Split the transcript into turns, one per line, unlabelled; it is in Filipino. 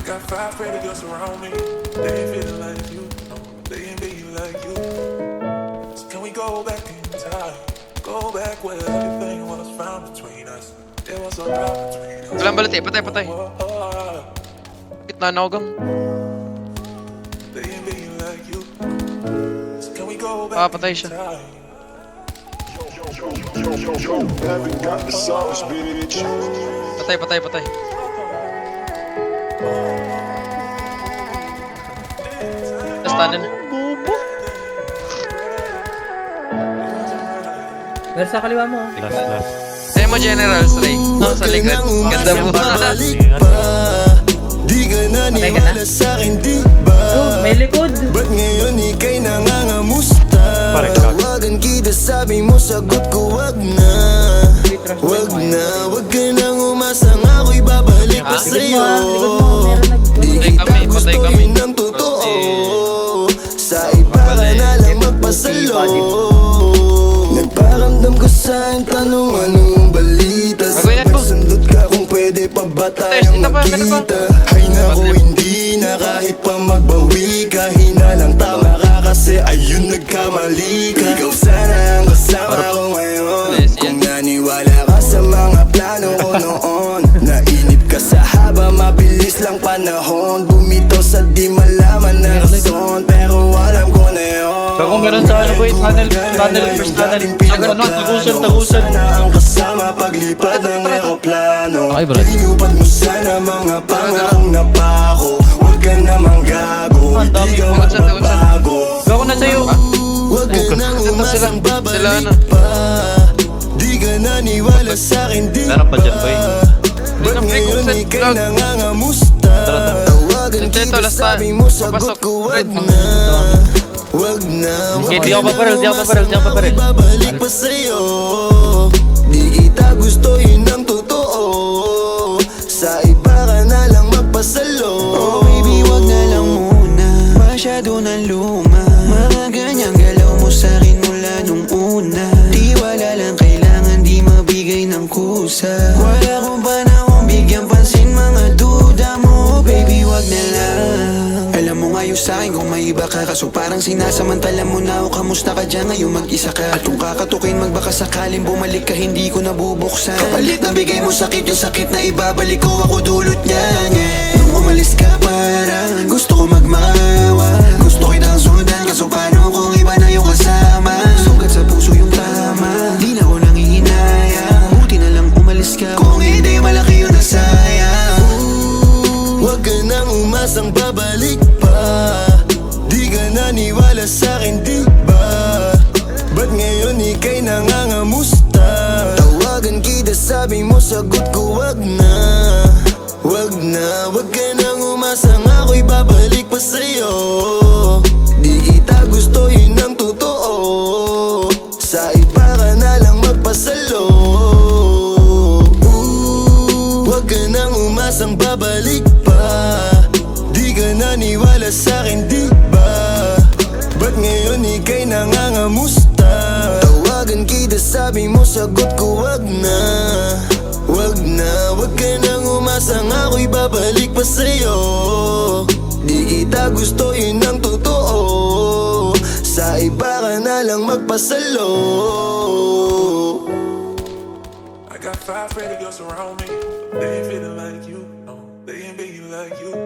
got five pretty girls around me. They ain't feeling like you. No, they ain't be like you. So can we go back in time? Go back where everything was found between us. There was a lot between us.
Walang balit eh, patay, patay. Gitna na ako gang.
They ain't be like you. So can we go back
Patay
in
siya.
time?
Haven't got the sauce, bitch.
Patay, patay, patay. Nastanin.
Pero sa kaliwa mo.
Sa'yo mo General Stray. Sa likod. Ganda mo.
Di ka naniwala sa'kin, di ba?
Oh, may likod.
Ba't ngayon ika'y nangangamusta? Tawagan kita, sabi mo sagot ko wag na. Wag na, wag ka nang umasang ako'y babalik pa sa'yo. Di kita gusto yun ang totoo. Sa iba ka na lang magpasalo. Nagparamdam ko sa'yo tanong anong balita. Sundot ka kung pwede pa ba tayong magkita. Ay naku hindi na kahit pa magbawi ka. Hinalang tama ka kasi ayun nagkamali ka. Ikaw sana ang kasama ko ngayon. Kung naniwala ka sa mga plano ko noon. Nainip ka sa haba, mabilis lang panahon. Bumitaw sa di malaman na rason. Pero alam ko na yun.
Pero kung meron sa ano boy, tunnel, first tunnel. Tagusan.
Sana ang kasama paglipad ng aeroplano.
Okay, bro.
Tinupad mo sana mga pangakong napako. Huwag ka namang gago, hindi ka magbabago.
Gago na sa'yo.
Huwag ka nang umasang
Sila
babalik
na.
pa. Di ka naniwala sa'kin, di ba?
Meron pa dyan, boy.
Ba't
Hindi
ngayon
na,
ika'y
vlog.
nangangamusta? Tawagan
Hindi, ito,
kita,
last
sabi
time.
mo sagot
Papasok.
ko wag
Red.
na. Wag na, wag
Hindi ako
ka
paparel,
nang
di ako paparel, di ako
umasang
paparel.
ako'y babalik pa sa'yo. Di kita gusto, yun ang totoo. Sa iba ka na lang magpasalo.
Oh baby, wag na lang muna. Masyado na luma. Mga ganyang galaw mo sa'kin mula nung una. Di wala lang kailangan, di mabigay ng kusa. Wala kong panahon bigyan pansin mga duda mo. Baby, wag na lang. Alam mo ngayon sa'kin kung may iba ka. Kaso parang sinasamantala mo na ako. Kamusta ka dyan ngayon mag-isa ka? At kung kakatukin magbaka sakaling bumalik ka, hindi ko nabubuksan. Kapalit na bigay mo sakit, yung sakit na ibabalik ko, ako dulot niyan, yeah. Nung umalis ka parang gusto ko magmawa. Gusto kitang sundan, kaso paano kung iba na yung kasama? Sugat sa puso yung tama, di na ako nangihinayang. Buti na lang umalis ka, kung hindi malaki yun na sayang.
Huwag ka nang umasang babalik pa. Di ka naniwala sa'kin, di ba? Ba't ngayon ika'y nangangamusta? Tawagan kita, sabi mo sagot ko wag na. Wag na, wag ka nang umasang ako'y babalik pa sa'yo. Di kita gusto, yun ang totoo. Sa iba ka na lang magpasalo. Huwag ka nang umasang babalik pa. Di ka naniwala sa'kin, di ba? Ba't ngayon ika'y nangangamusta? Tawagan kita, sabi mo sagot ko wag na. Wag na, wag ka nang umasang ako'y babalik pa sa'yo. Di kita gusto, yun ang totoo. Sa iba ka na lang magpasalo.
I got five pretty girls around me. They ain't feeling like you. No, they ain't be like you.